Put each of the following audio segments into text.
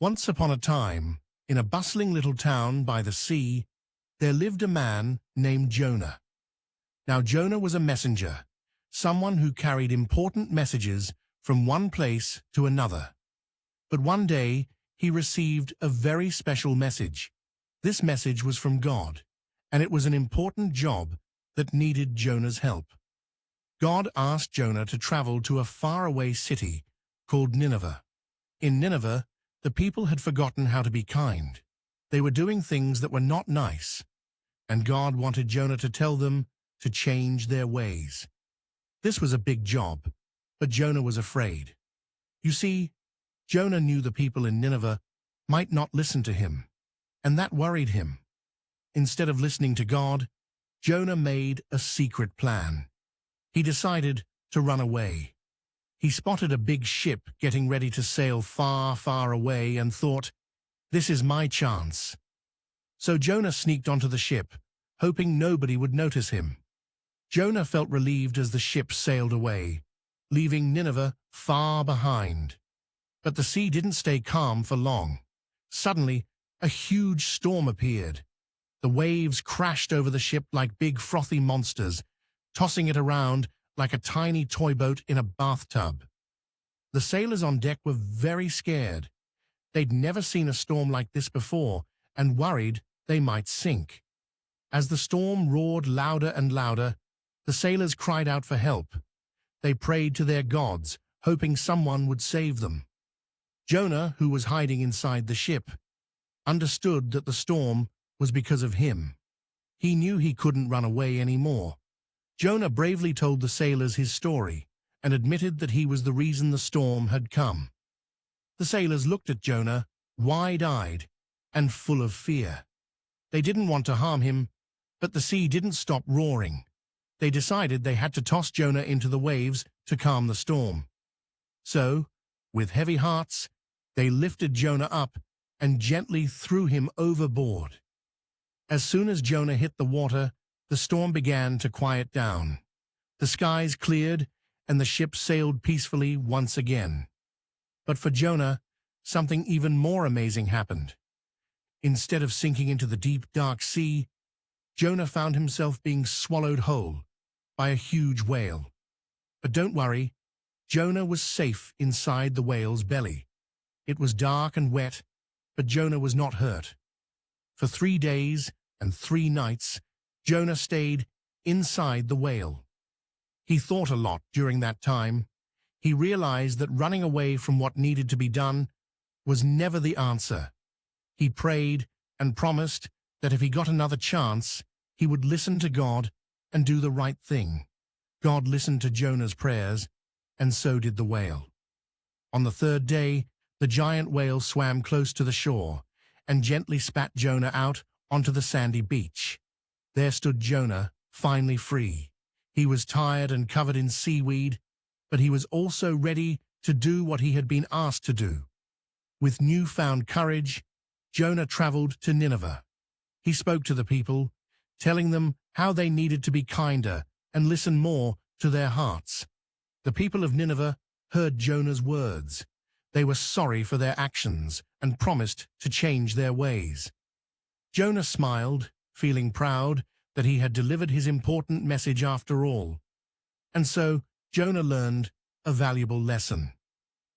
Once upon a time, in a bustling little town by the sea, there lived a man named Jonah. Now Jonah was a messenger, someone who carried important messages from one place to another. But one day, he received a very special message. This message was from God, and it was an important job that needed Jonah's help. God asked Jonah to travel to a faraway city called Nineveh. In Nineveh, the people had forgotten how to be kind. They were doing things that were not nice, and God wanted Jonah to tell them to change their ways. This was a big job, but Jonah was afraid. You see, Jonah knew the people in Nineveh might not listen to him, and that worried him. Instead of listening to God, Jonah made a secret plan. He decided to run away. He spotted a big ship getting ready to sail far, far away and thought, "This is my chance." So Jonah sneaked onto the ship, hoping nobody would notice him. Jonah felt relieved as the ship sailed away, leaving Nineveh far behind. But the sea didn't stay calm for long. Suddenly, a huge storm appeared. The waves crashed over the ship like big frothy monsters, tossing it around like a tiny toy boat in a bathtub. The sailors on deck were very scared. They'd never seen a storm like this before and worried they might sink. As the storm roared louder and louder, the sailors cried out for help. They prayed to their gods, hoping someone would save them. Jonah, who was hiding inside the ship, understood that the storm was because of him. He knew he couldn't run away anymore. Jonah bravely told the sailors his story and admitted that he was the reason the storm had come. The sailors looked at Jonah, wide-eyed and full of fear. They didn't want to harm him, but the sea didn't stop roaring. They decided they had to toss Jonah into the waves to calm the storm. So, with heavy hearts, they lifted Jonah up and gently threw him overboard. As soon as Jonah hit the water, the storm began to quiet down. The skies cleared, and the ship sailed peacefully once again. But for Jonah, something even more amazing happened. Instead of sinking into the deep, dark sea, Jonah found himself being swallowed whole by a huge whale. But don't worry, Jonah was safe inside the whale's belly. It was dark and wet, but Jonah was not hurt. For 3 days and 3 nights, Jonah stayed inside the whale. He thought a lot during that time. He realized that running away from what needed to be done was never the answer. He prayed and promised that if he got another chance, he would listen to God and do the right thing. God listened to Jonah's prayers, and so did the whale. On the 3rd day, the giant whale swam close to the shore and gently spat Jonah out onto the sandy beach. There stood Jonah, finally free. He was tired and covered in seaweed, but he was also ready to do what he had been asked to do. With newfound courage, Jonah traveled to Nineveh. He spoke to the people, telling them how they needed to be kinder and listen more to their hearts. The people of Nineveh heard Jonah's words. They were sorry for their actions and promised to change their ways. Jonah smiled, feeling proud that he had delivered his important message after all. And so Jonah learned a valuable lesson.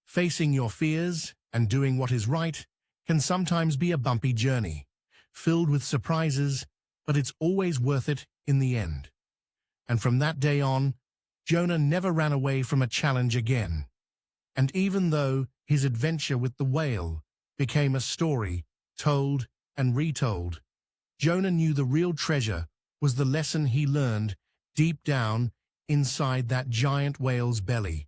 Facing your fears and doing what is right can sometimes be a bumpy journey, filled with surprises, but it's always worth it in the end. And from that day on, Jonah never ran away from a challenge again. And even though his adventure with the whale became a story told and retold, Jonah knew the real treasure was the lesson he learned deep down inside that giant whale's belly.